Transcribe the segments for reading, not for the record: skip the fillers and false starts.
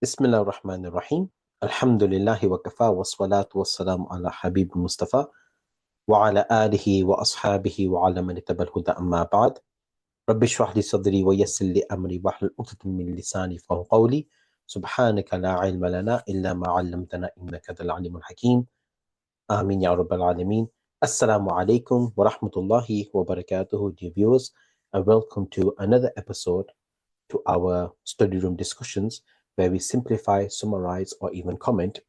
Bismillah ar-Rahman ar-Rahim. Alhamdulillahi wa kafa wa salatu wa salam ala Habib Mustafa wa ala alihi wa ashabihi wa ala man ittaba'al huda amma ba'd. Rabbi shrah li sadri wa yassir li amri wahlul 'uqdatam min lisani yafqahu qawli. Subhanaka la ilma lana illa ma 'allamtana innaka antal alimul hakim. Amin ya rabbal alameen. Assalamu alaikum wa rahmatullahi wa barakatuhu, dear viewers, and welcome to another episode to our study room discussions, where we simplify, summarize, or even comment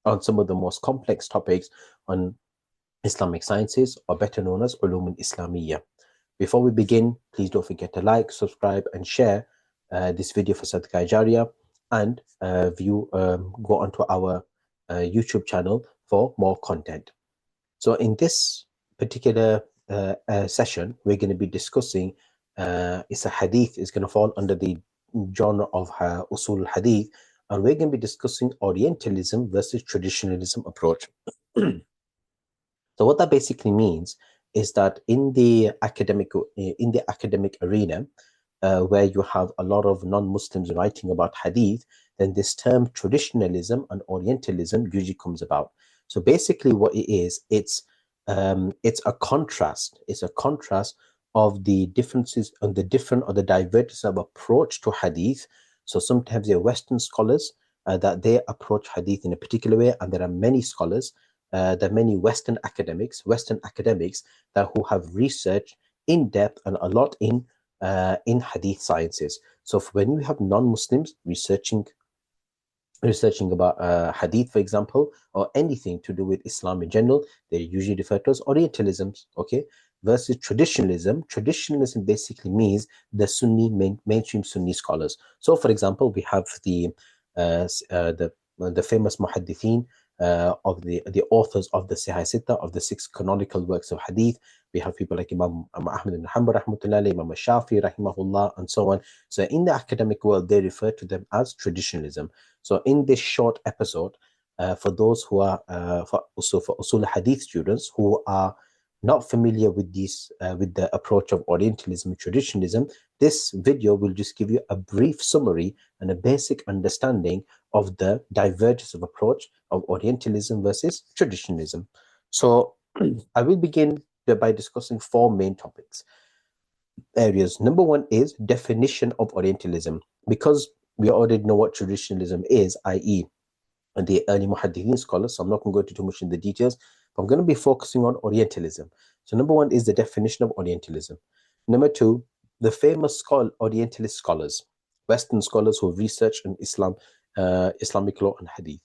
on some of the most complex topics on Islamic sciences, or better known as Ulum al-Islamiyya. Before we begin, please don't forget to like, subscribe, and share this video for Sadaqah Jariyah, and go onto our YouTube channel for more content. So in this particular session, we're going to be discussing it's a hadith, is going to fall under the genre of Usul Hadith, and we're going to be discussing Orientalism versus Traditionalism approach. So what that basically means is that in the academic arena, where you have a lot of non-Muslims writing about hadith, then this term traditionalism and Orientalism usually comes about. So basically what it is, it's a contrast. It's a contrast of the differences and the different or the divergence of approach to hadith. So sometimes there are Western scholars that they approach hadith in a particular way, and there are many scholars, there are many Western academics that who have researched in depth and a lot in hadith sciences. So when you have non-Muslims researching about hadith, for example, or anything to do with Islam in general, they usually refer to as Orientalisms, okay? Versus traditionalism. Traditionalism basically means the Sunni mainstream Sunni scholars. So, for example, we have the famous muhaddithin of the authors of the Sahih Sitta, of the 6 canonical works of hadith. We have people like Imam Ahmad ibn Hanbal rahmatullah, Imam Shafi rahimahullah, and so on. So in the academic world, they refer to them as traditionalism. So in this short episode, for those who are for Usul Hadith students who are not familiar with these with the approach of Orientalism and traditionalism, this video will just give you a brief summary and a basic understanding of the divergence of approach of Orientalism versus traditionalism. So I will begin by discussing 4 main topics areas. Number 1 is definition of Orientalism, because we already know what traditionalism is, i.e. the early Muhaddithin scholars, so I'm not going to go into too much in the details, but I'm going to be focusing on Orientalism. So number 1 is the definition of Orientalism. Number 2, the famous Orientalist scholars, Western scholars who research in Islam, Islamic law and Hadith.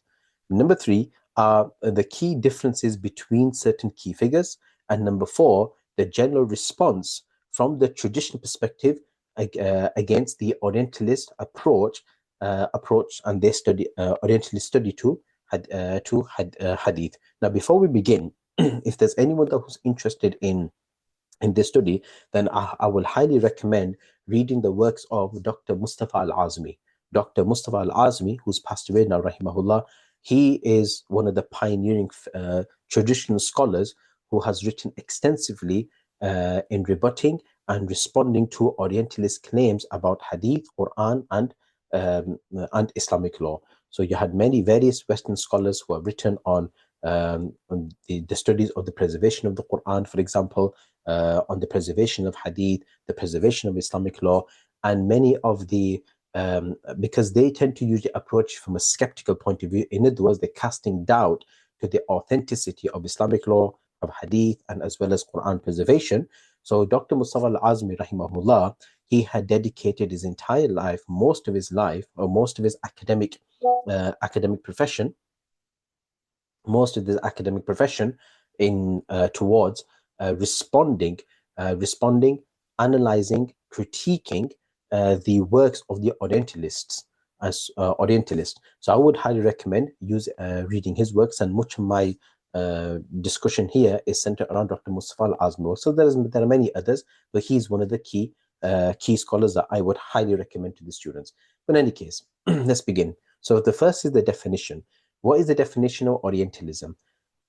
Number 3 are the key differences between certain key figures. And number 4, the general response from the traditional perspective against the Orientalist approach, and their study, Orientalist study to hadith. Now, before we begin, if there's anyone who's interested in this study, then I will highly recommend reading the works of Dr. Mustafa Al-Azmi. Dr. Mustafa Al-Azmi, who's passed away now, rahimahullah, he is one of the pioneering traditional scholars who has written extensively in rebutting and responding to Orientalist claims about hadith, Quran, and Islamic law. So you had many various Western scholars who have written on the studies of the preservation of the Quran, for example, on the preservation of hadith, the preservation of Islamic law, and many of the because they tend to usually approach from a skeptical point of view. In other words, they're casting doubt to the authenticity of Islamic law, of hadith, and as well as Quran preservation. So Dr. Mustafa Al-Azmi rahimahullah, he had dedicated his entire life, most of his academic profession, in towards responding, analyzing, critiquing the works of the Orientalists as Orientalist. So I would highly recommend reading his works, and much of my discussion here is centered around Dr. Mustafa Al-Azmi. So there are many others, but he's one of the key scholars that I would highly recommend to the students. But in any case, let's begin. So the first is the definition. What is the definition of Orientalism?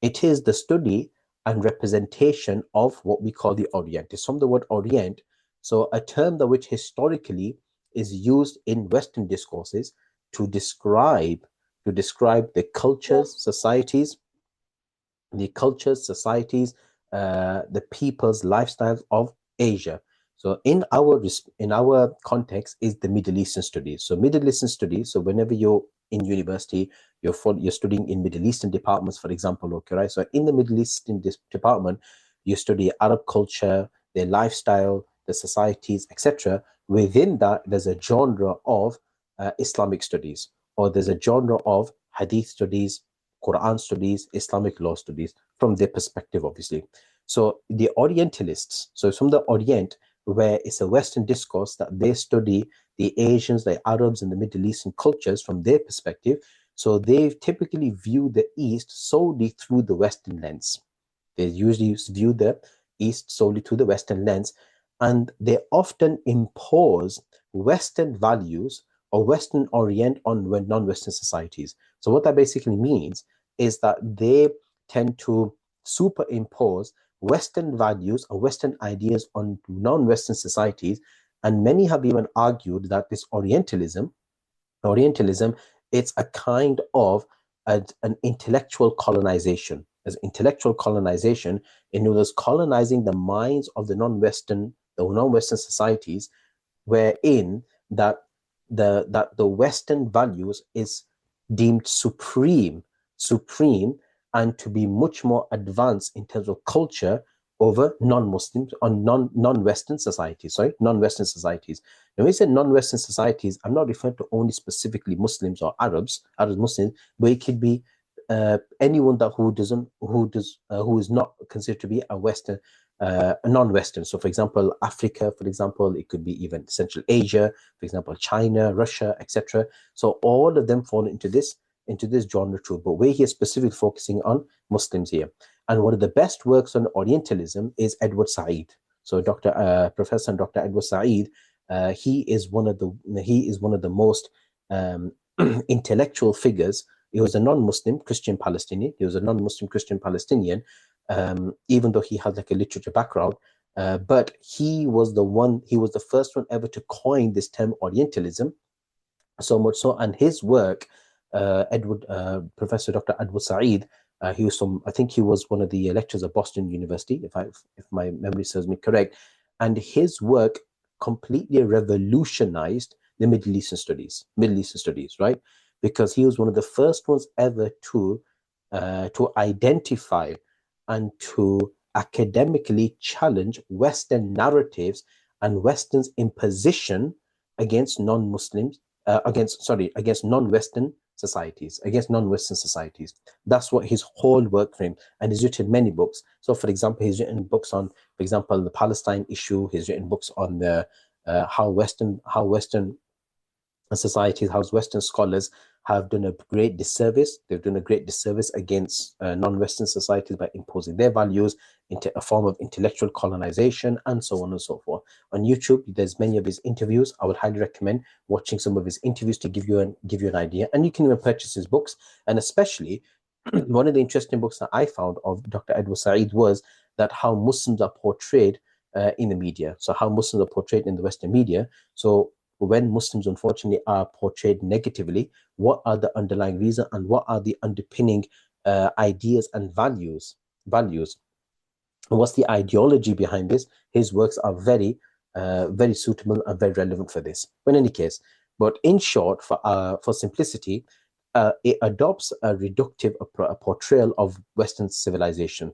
It is the study and representation of what we call the Orient. It's from the word Orient, so a term that which historically is used in Western discourses to describe the cultures, societies, the people's lifestyles of Asia. So in our context is the Middle Eastern studies. So Middle Eastern studies. So whenever you're in university, you're studying in Middle Eastern departments, for example. Okay, right. So in the Middle Eastern department, you study Arab culture, their lifestyle, the societies, etc. Within that, there's a genre of Islamic studies, or there's a genre of Hadith studies, Quran studies, Islamic law studies, from their perspective, obviously. So the Orientalists, so it's from the Orient, where it's a Western discourse that they study the Asians, the Arabs, and the Middle Eastern cultures from their perspective. So they typically view the East solely through the Western lens. They usually view the East solely through the Western lens, and they often impose Western values or Western orient on non-Western societies. So what that basically means is that they tend to superimpose Western values or Western ideas on non-Western societies. And many have even argued that this Orientalism, it's a kind of an intellectual colonization. As intellectual colonization, in other words, colonizing the minds of the non-Western societies, wherein the Western values is deemed supreme, and to be much more advanced in terms of culture over non-Muslims or non-Western societies. Non-Western societies. Now, when we say non-Western societies, I'm not referring to only specifically Muslims or Arabs, Muslims, but it could be anyone who is not considered to be a Western, a non-Western. So, for example, Africa, for example, it could be even Central Asia, for example, China, Russia, etc. So all of them fall into this genre too. But we're here specifically focusing on Muslims here. And one of the best works on Orientalism is Edward Said. So Professor Dr. Edward Said, he is one of the most intellectual figures. He was a non-Muslim Christian Palestinian. Even though he had like a literature background. But he was the first one ever to coin this term Orientalism. So much so, and his work, Professor Dr. Edward Said, I think he was one of the lecturers at Boston University, if my memory serves me correct, and his work completely revolutionized the Middle Eastern studies, right? Because he was one of the first ones ever to identify and to academically challenge Western narratives and Western's imposition against non-Muslims, against non-Western societies, That's what his whole work frame, and he's written many books. So, for example, he's written books on, for example, the Palestine issue. He's written books on the how Western societies, how Western scholars have done a great disservice. They've done a great disservice against non-Western societies by imposing their values into a form of intellectual colonization, and so on and so forth. On YouTube, there's many of his interviews. I would highly recommend watching some of his interviews to give you an idea. And you can even purchase his books. And especially, one of the interesting books that I found of Dr. Edward Said was that how Muslims are portrayed in the media. So how Muslims are portrayed in the Western media. So when Muslims, unfortunately, are portrayed negatively, what are the underlying reasons and what are the underpinning ideas and values? And what's the ideology behind this? His works are very suitable and very relevant for this. But in any case, but in short, for simplicity, it adopts a reductive portrayal of Western civilization.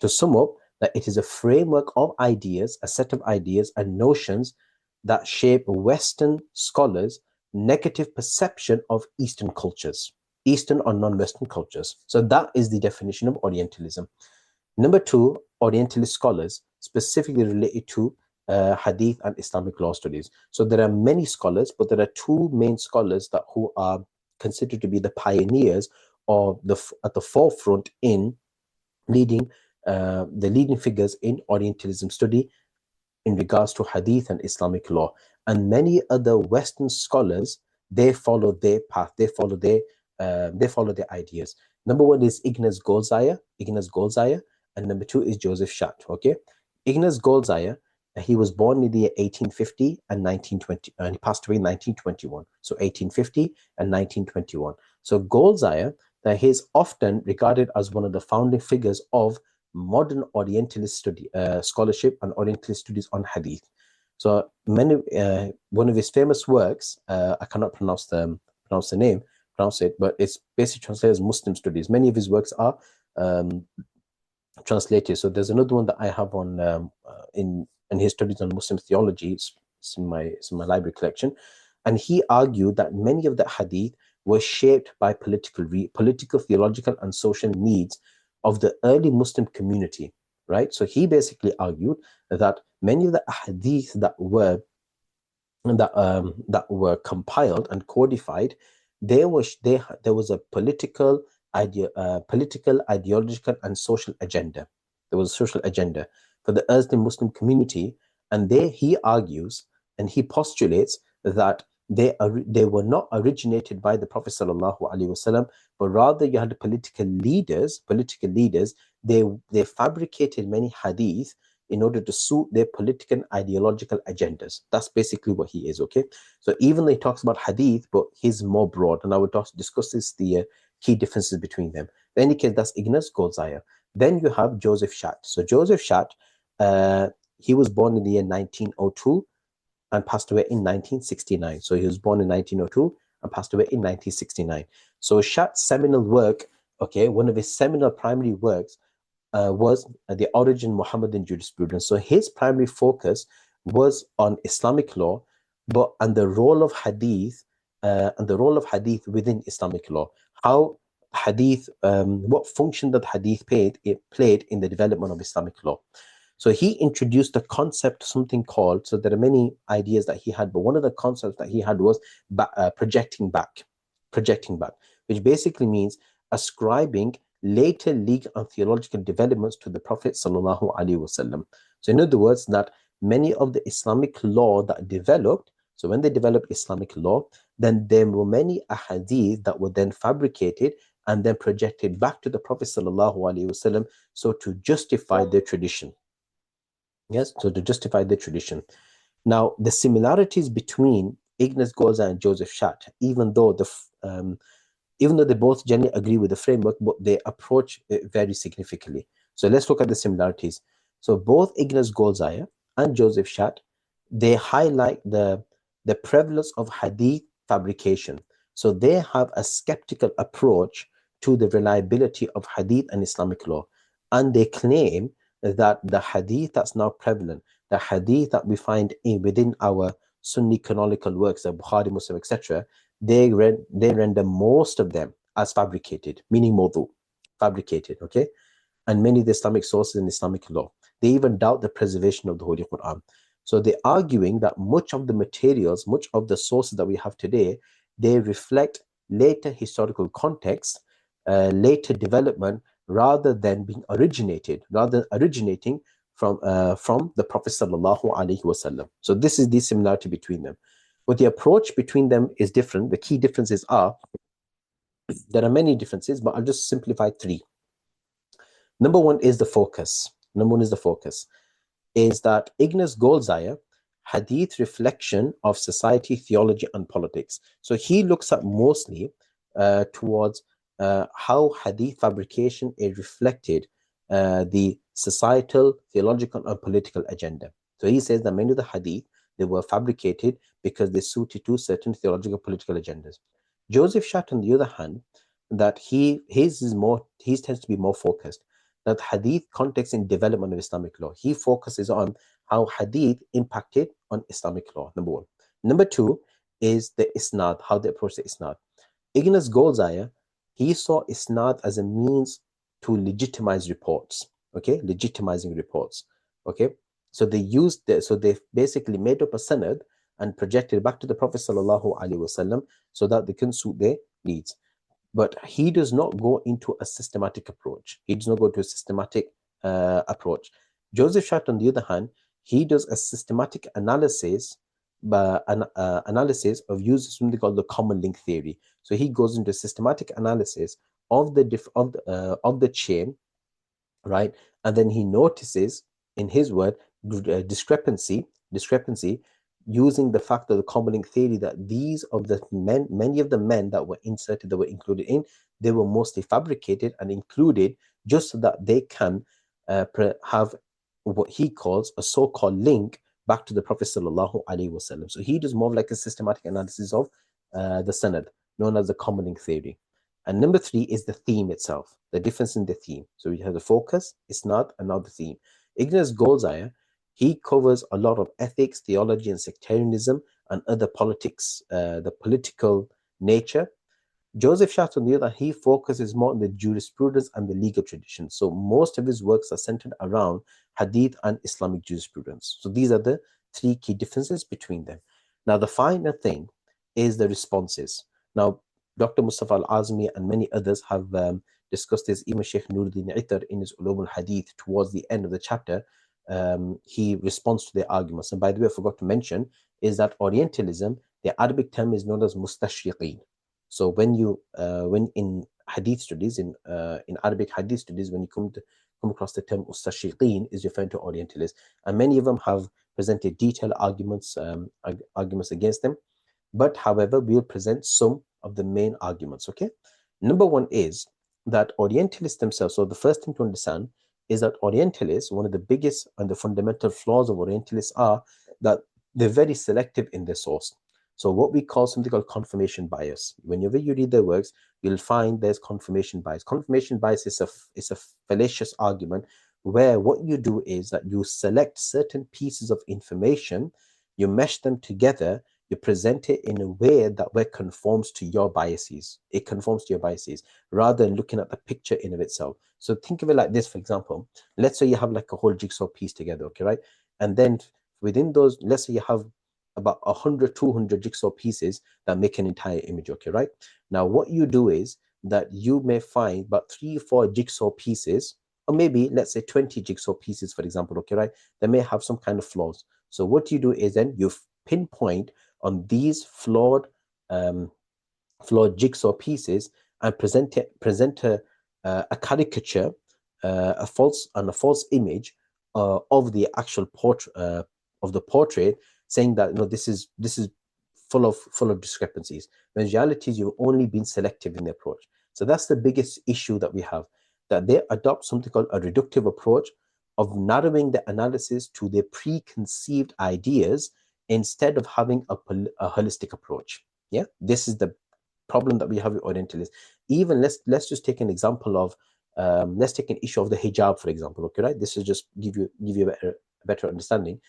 To sum up, that it is a framework of ideas, a set of ideas and notions that shape Western scholars' negative perception of Eastern cultures, Eastern or non-Western cultures. So that is the definition of Orientalism. Number two, Orientalist scholars, specifically related to Hadith and Islamic law studies. So there are many scholars, but there are two main scholars who are considered to be the pioneers or at the forefront in leading the leading figures in Orientalism study in regards to Hadith and Islamic law. And many other Western scholars, they follow their path, they follow their ideas. Number one is Ignaz Goldziher, and number two is Joseph Schacht. Okay, Ignaz Goldziher, He was born in the year 1850 and 1920, and he passed away in 1921. So 1850 and 1921. So Goldziah, that he is often regarded as one of the founding figures of modern Orientalist scholarship and Orientalist studies on Hadith. So one of his famous works, I cannot pronounce it, but it's basically translated as Muslim studies. Many of his works are translated. So there's another one that I have on in his studies on Muslim theology. It's in my library collection, and he argued that many of the hadith were shaped by political, theological, and social needs of the early Muslim community. Right. So he basically argued that many of the hadith that were compiled and codified, there was a political, ideological, and social agenda. There was a social agenda for the early Muslim community, and he argues and he postulates that they were not originated by the Prophet sallallahu alaihi wasallam, but rather you had political leaders. They fabricated many hadith in order to suit their political and ideological agendas. That's basically what he is, okay? So even though he talks about hadith, but he's more broad, and I will discuss the key differences between them. In any case, that's Ignaz Goldziah. Then you have Joseph Schacht. So Joseph Schacht, he was born in the year 1902 and passed away in 1969. So he was born in 1902 and passed away in 1969. So Schacht's seminal work, okay, one of his seminal primary works was the origin of Muhammadan jurisprudence. So his primary focus was on Islamic law, and the role of hadith within Islamic law. How hadith, what function that hadith played in the development of Islamic law. So he introduced the concept, something called, so there are many ideas that he had, but one of the concepts that he had was projecting back, which basically means ascribing later legal and theological developments to the Prophet sallallahu alaihi wasallam. So in other words, that many of the Islamic law that developed, so when they developed Islamic law, then there were many ahadith that were then fabricated and then projected back to the Prophet sallallahu alaihi wasallam, so to justify their tradition. Yes, so to justify their tradition. Now, the similarities between Ignaz Goldziah and Joseph Schacht, even though they both generally agree with the framework, but they approach it very significantly. So let's look at the similarities. So both Ignaz Goldziah and Joseph Schacht, they highlight the prevalence of hadith fabrication. So they have a skeptical approach to the reliability of hadith and Islamic law. And they claim that the hadith that's now prevalent, the hadith that we find within our Sunni canonical works, the Bukhari, Muslim, etc., they render most of them as fabricated, meaning mawdu, fabricated, okay? And many of the Islamic sources in Islamic law, they even doubt the preservation of the Holy Quran. So they're arguing that much of the materials, much of the sources that we have today, they reflect later historical context, later development, rather than originating from the Prophet sallallahu alaihi wasallam. So this is the similarity between them. But the approach between them is different. The key differences are, there are many differences, but I'll just simplify three. Number one is the focus. Is that Ignaz Goldziah, hadith reflection of society, theology, and politics. So he looks at mostly towards how hadith fabrication is reflected the societal, theological, and political agenda. So he says that many of the hadith, they were fabricated because they suited to certain theological, political agendas. Joseph Schacht, on the other hand, that he tends to be more focused. That hadith context in development of Islamic law. He focuses on how hadith impacted on Islamic law, number one. Number two is the isnad, how they approach the isnad. Ignaz Goldziah, he saw isnad as a means to legitimize reports, okay? Legitimizing reports, okay? So they basically made up a sanad and projected back to the Prophet sallallahu alaihi wasallam so that they can suit their needs. But he does not go into a systematic approach. Joseph Schacht, on the other hand, he does a systematic analysis, of using something called the common link theory. So he goes into systematic analysis of the chain, right? And then he notices in his word, discrepancy, using the fact of the common theory that these of the men, many of the men that were inserted, that were included in, they were mostly fabricated and included just so that they can have what he calls a so-called link back to the Prophet sallallahu alaihi wasallam. So he does more like a systematic analysis of the sanad, known as the common link theory. And number 3 is the theme itself, the difference in the theme. So we have the focus, isnad, and now the theme. Ignaz Goldziher, he covers a lot of ethics, theology, and sectarianism, and other politics, the political nature. Joseph Schatz, on the other, he focuses more on the jurisprudence and the legal tradition. So most of his works are centered around hadith and Islamic jurisprudence. So these are the 3 key differences between them. Now, the final thing is the responses. Now, Dr. Mustafa Al-Azmi and many others have discussed this. Even Sheikh Nuruddin Ittar in his Ulum al-Hadith, towards the end of the chapter, he responds to their arguments. And by the way, I forgot to mention, is that Orientalism, the Arabic term is known as mustashriqeen. So when in hadith studies, in Arabic hadith studies, when you come across the term mustashriqeen, is referring to Orientalists, and many of them have presented detailed arguments against them. But however, we'll present some of the main arguments. Okay, number 1 is that Orientalists themselves. So the first thing to understand is that Orientalists, one of the biggest and the fundamental flaws of Orientalists are that they're very selective in their source. So what we call something called confirmation bias. Whenever you read their works, you'll find there's confirmation bias. Confirmation bias is a fallacious argument where what you do is that you select certain pieces of information, you mesh them together, you present it in a way that conforms to your biases. It conforms to your biases rather than looking at the picture in of itself. So think of it like this, for example. Let's say you have like a whole jigsaw piece together, okay, right? And then within those, let's say you have about 100, 200 jigsaw pieces that make an entire image, okay, right? Now, what you do is that you may find about 3 or 4 jigsaw pieces, or maybe let's say 20 jigsaw pieces, for example, okay, right? They may have some kind of flaws. So what you do is then you pinpoint on these flawed jigsaw pieces and present a caricature, a false image of the actual portrait, saying that this is full of discrepancies. When in reality, you've only been selective in the approach. So that's the biggest issue that we have, that they adopt something called a reductive approach of narrowing the analysis to their preconceived ideas instead of having a holistic approach. Yeah, this is the problem that we have with Orientalists. Even let's just take an example of let's take an issue of the hijab, for example. Okay, right? This is just give you a better understanding.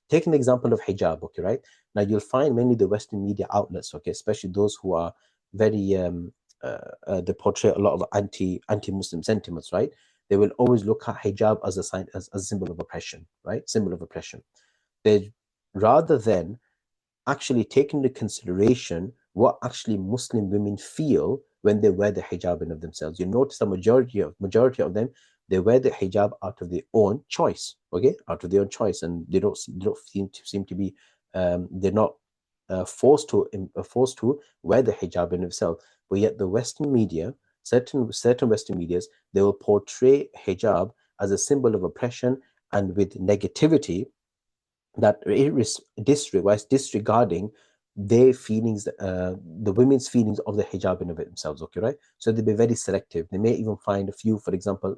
Take an example of hijab. Okay, right? Now you'll find many of the Western media outlets, okay, especially those who are very they portray a lot of anti-Muslim sentiments, right? They will always look at hijab as a sign, as a symbol of oppression, right? Symbol of oppression. They, rather than actually take into consideration what actually Muslim women feel when they wear the hijab in of themselves. You notice the majority of them, they wear the hijab out of their own choice, okay, out of their own choice, and they don't seem to be they're not forced to wear the hijab in itself. But yet the Western media, certain Western medias, they will portray hijab as a symbol of oppression and with negativity, that disregarding their feelings, the women's feelings of the hijab in of themselves, okay, right? So they'll be very selective. They may even find a few, for example,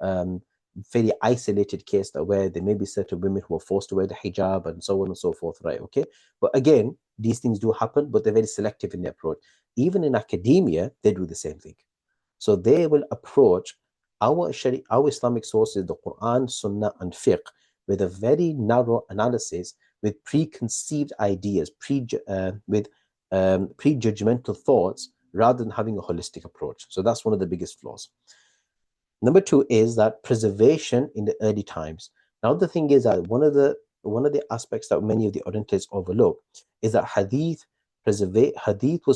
very isolated case that where there may be certain women who are forced to wear the hijab and so on and so forth, right? Okay, but again, these things do happen, but they're very selective in their approach. Even in academia, they do the same thing. So they will approach our Islamic sources, the Quran, Sunnah, and Fiqh, with a very narrow analysis, with preconceived ideas, prejudgmental thoughts, rather than having a holistic approach. So that's one of the biggest flaws. Number 2 is that preservation in the early times. Now the thing is that one of the aspects that many of the Orientalists overlook is that hadith was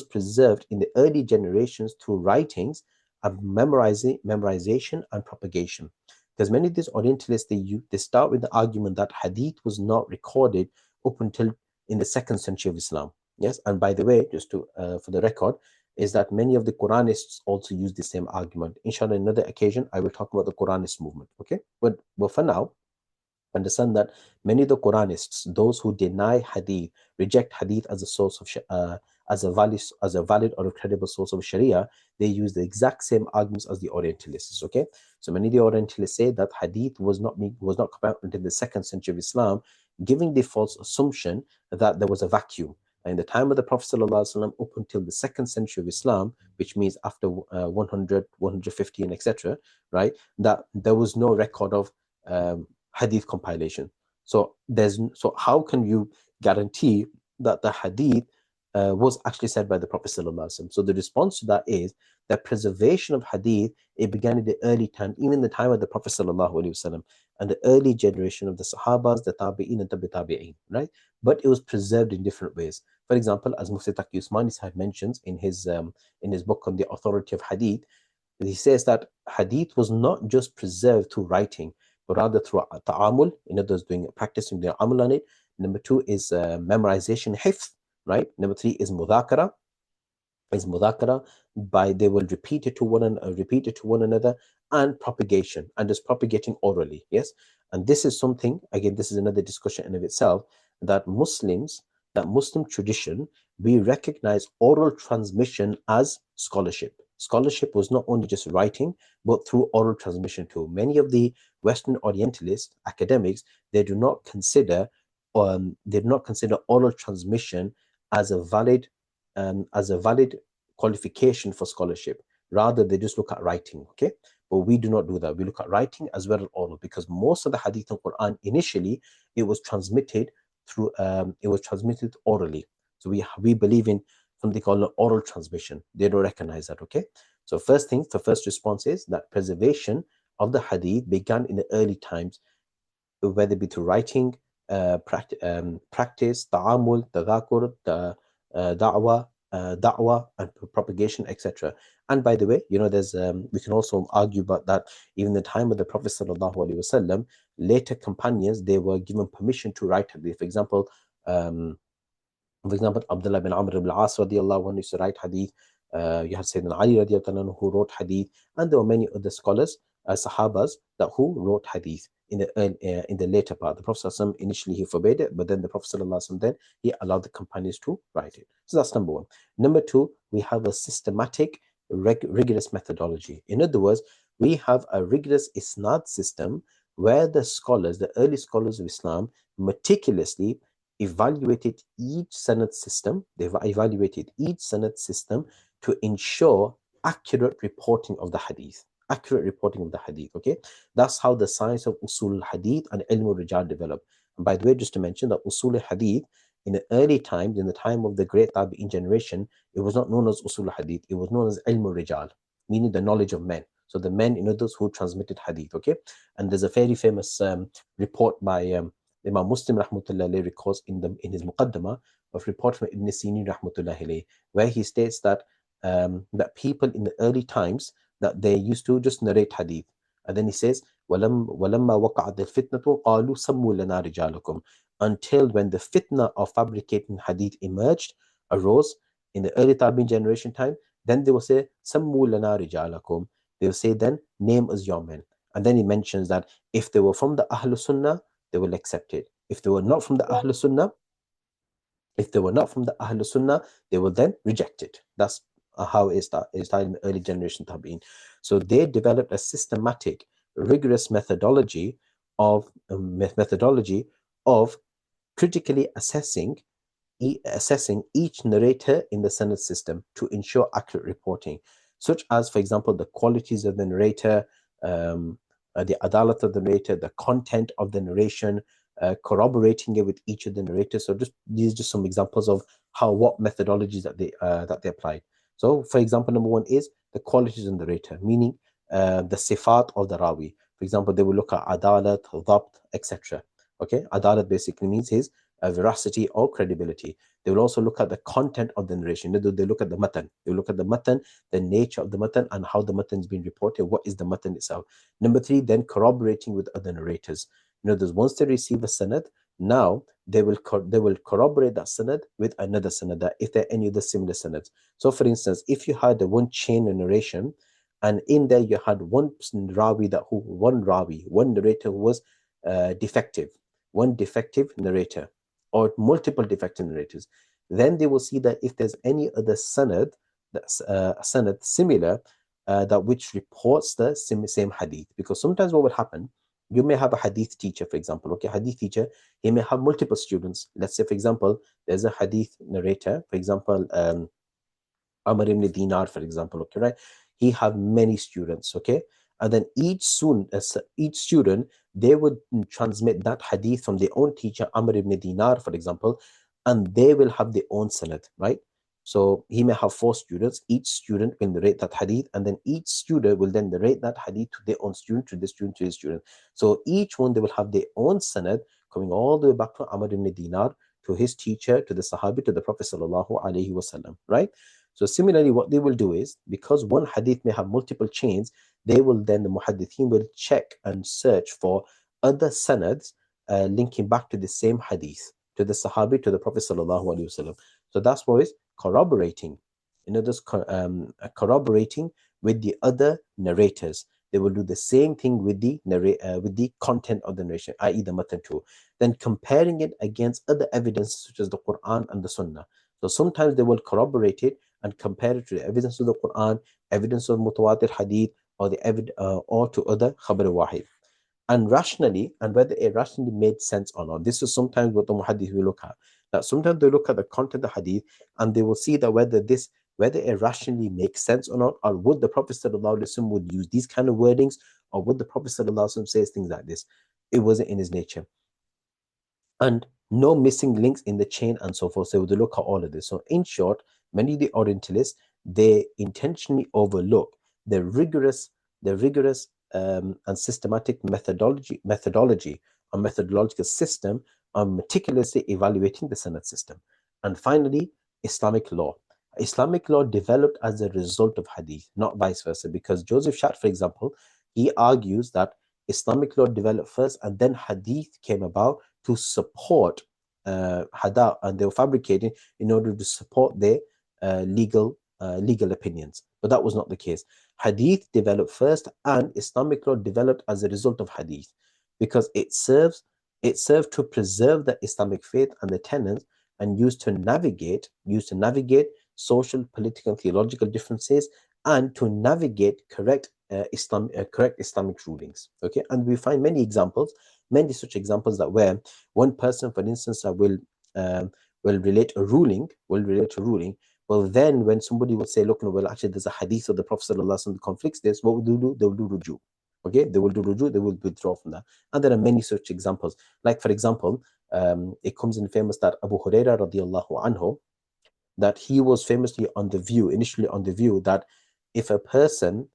preserved in the early generations through writings and memorization and propagation. Because many of these Orientalists, they start with the argument that hadith was not recorded up until in the 2nd century of Islam. Yes, and by the way, just to for the record, is that many of the Quranists also use the same argument. Inshallah, another occasion, I will talk about the Quranist movement. Okay, but for now, understand that many of the Quranists, those who deny hadith, reject hadith as a source of as a valid or a credible source of Sharia, they use the exact same arguments as the Orientalists. Okay, so many of the Orientalists say that hadith was not come out until the 2nd century of Islam, giving the false assumption that there was a vacuum. In the time of the Prophet ﷺ, up until the 2nd century of Islam, which means after 100, 150, and etc., right, that there was no record of hadith compilation. So how can you guarantee that the hadith was actually said by the Prophet ﷺ? So the response to that is that preservation of hadith, it began in the early time, even the time of the Prophet ﷺ, and the early generation of the Sahabas, the Tabi'in and Tabi'in, right? But it was preserved in different ways. For example, as Mufti Taqi Usmani Sahib mentions in his book on the authority of hadith, he says that hadith was not just preserved through writing, but rather through ta'amul, in other words, practicing the amal on it. Number 2 is memorization, hifz, right? Number 3 is mudhakara. By they will repeat it to one another, and propagation, and just propagating orally. Yes, and this is something, again, this is another discussion in of itself, that Muslim tradition, we recognize oral transmission as scholarship. Scholarship was not only just writing, but through oral transmission too. Many of the Western Orientalist academics, they do not consider oral transmission as a valid qualification for scholarship. Rather, they just look at writing. Okay, but we do not do that. We look at writing as well as oral, because most of the hadith and Quran, initially it was transmitted orally. So we believe in something called oral transmission. They don't recognize that. Okay, so the first response is that preservation of the hadith began in the early times, whether it be through writing, practice, ta'amul, tadhakur, da'wah, and propagation, etc. And by the way, there's we can also argue about that even the time of the Prophet sallallahu alaihi wasallam, later companions, they were given permission to write hadith. For example, Abdullah bin Amr ibn al-As radiallahu anhu used to write hadith. You had Sayyidina Ali radiallahu anhu who wrote hadith, and there were many other scholars, sahabas, that who wrote hadith in the later part. The Prophet ﷺ, initially he forbade it, but then the Prophet ﷺ, then he allowed the companions to write it. So that's number 1. Number 2, we have a systematic, rigorous methodology. In other words, we have a rigorous isnad system where the early scholars of Islam, meticulously evaluated each sanad system. They've evaluated each sanad system to ensure accurate reporting of the hadith. Okay, that's how the science of usul al-hadith and ilm al-rijal developed. And by the way, just to mention that usul al-hadith, in the early times, in the time of the great Tabi'in generation, it was not known as usul al-hadith, it was known as ilm al-rijal, meaning the knowledge of men. So the men, those who transmitted hadith. Okay, and there's a very famous report by Imam Muslim rahmatullahi records in his Muqaddamah, of report from Ibn Sinin rahmatullahi, where he states that that people in the early times, that they used to just narrate hadith, and then he says, وَلَمَّا وَقَعَتِ الْفِتْنَةُ قَالُوا سَمُّوا لَنَا رِجَالَكُمْ, until when the fitna of fabricating hadith arose in the early Tabi'in generation time, then they will say, سَمُّوا لَنَا رِجَالَكُمْ, they will say, then name us your men. And then he mentions that if they were from the Ahlul Sunnah, they will accept it. If they were not from the Ahlul Sunnah, they will then reject it. That's how it started in the early generation Tabi'in. So they developed a systematic, rigorous methodology of critically assessing each narrator in the sanad system to ensure accurate reporting, such as, for example, the qualities of the narrator, the adalat of the narrator, the content of the narration, corroborating it with each of the narrators. So these are just some examples of what methodologies that they applied. So, for example, number 1 is the qualities of the narrator, meaning the sifat of the rawi. For example, they will look at adalat, dhabt, etc. Okay, adalat basically means his veracity or credibility. They will also look at the content of the narration. They look at the matan. They will look at the matan, the nature of the matan, and how the matan is being reported. What is the matan itself? Number 3, then corroborating with other narrators. Once they receive a sanad, now they will corroborate that sanad with another sanad, that if there are any other similar sanads. So, for instance, if you had one chain of narration, and in there you had one narrator who was defective, one defective narrator, or multiple defective narrators, then they will see that if there's any other sanad, that's a sanad similar, that which reports the same hadith. Because sometimes what would happen, you may have a hadith teacher, for example. Okay, hadith teacher, he may have multiple students. Let's say, for example, there's a hadith narrator, for example, Amr ibn Dinar, for example, okay, right? He have many students, okay? And then each student, they would transmit that hadith from their own teacher, Amr ibn Dinar, for example, and they will have their own sanad, right? So he may have 4 students. Each student will narrate that hadith, and then each student will then narrate that hadith to their own student, to the student, to his student. So each one, they will have their own sanad coming all the way back from Amr ibn Dinar to his teacher, to the Sahabi, to the Prophet sallallahu alaihi wasallam, right? So similarly, what they will do is, because one hadith may have multiple chains, they will then, the muhaddithin will check and search for other sanads linking back to the same hadith, to the Sahabi, to the Prophet sallallahu alaihi wasallam. So that's what is corroborating. In other words, corroborating with the other narrators. They will do the same thing with the content of the narration, i.e. the matan too. Then comparing it against other evidence such as the Quran and the Sunnah. So sometimes they will corroborate it and compare it to the evidence of the Quran, evidence of mutawatir hadith, or or to other khabar wahid. And rationally, and whether it rationally made sense or not. This is sometimes what the muhaddith will look at. That sometimes they look at the content of the hadith and they will see that whether it rationally makes sense or not, or would the Prophet ﷺ would use these kind of wordings, or would the Prophet ﷺ say things like this. It wasn't in his nature. And no missing links in the chain and so forth. So they look at all of this. So in short, many of the Orientalists, they intentionally overlook the rigorous and systematic methodology or methodological system on meticulously evaluating the Sanad system. And finally, Islamic law. Islamic law developed as a result of hadith, not vice versa, because Joseph Schacht, for example, he argues that Islamic law developed first and then hadith came about to support hadith, and they were fabricating in order to support their legal opinions. But that was not the case. Hadith developed first, and Islamic law developed as a result of hadith, because it served to preserve the Islamic faith and the tenets, and used to navigate social, political, and theological differences, and to navigate correct Islamic rulings. Okay, and we find many such examples, that where one person, for instance, relate a ruling, well, then when somebody would say, look, no, well, actually, there's a hadith of the Prophet ﷺ that conflicts this, what would they do? They will do ruju. Okay, they will do ruju, they will withdraw from that. And there are many such examples. Like, for example, it comes in famous that Abu Hurairah radiallahu anhu, that he was famously initially on the view that if a person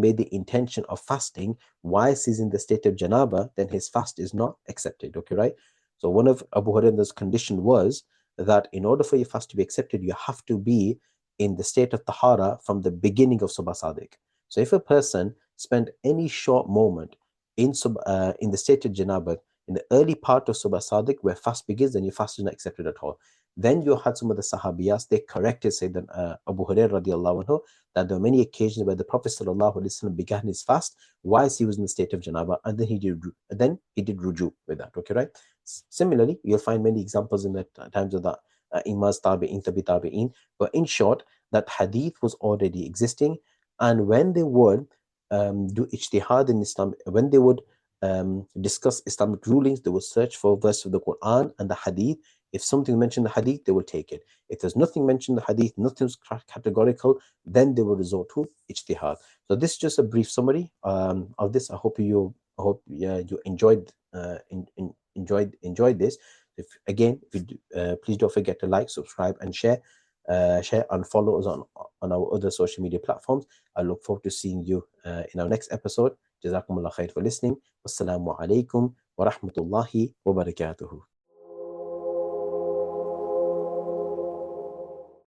made the intention of fasting whilst he's in the state of janaba, then his fast is not accepted. Okay, right? So one of Abu Hurairah's condition was that in order for your fast to be accepted, you have to be in the state of tahara from the beginning of Subha Sadiq. So if a person spent any short moment in the state of janaba, in the early part of Subha Sadiq, where fast begins, then your fast is not accepted at all. Then you had some of the Sahabiyas, they corrected Sayyidina Abu Hurairah radiallahu anhu, that there were many occasions where the Prophet sallallahu alaihi wasallam began his fast whilst he was in the state of janaba, and then he did ruju with that. Okay, right? Similarly, you'll find many examples in the times of the Imams Tabi'in, Tabi Tabi'in. But in short, that hadith was already existing, and when they would do ijtihad in Islam, when they would discuss Islamic rulings, they will search for verses of the Quran and the hadith. If something mentioned in the hadith, they will take it. If there's nothing mentioned in the hadith, nothing's categorical, then they will resort to ijtihad. So this is just a brief summary of this. I hope you enjoyed this. If you please don't forget to like, subscribe, and share and follow us on our other social media platforms. I look forward to seeing you in our next episode. Jazakumullah khair for listening. Wassalamu alaikum wa rahmatullahi wa barakatuhu.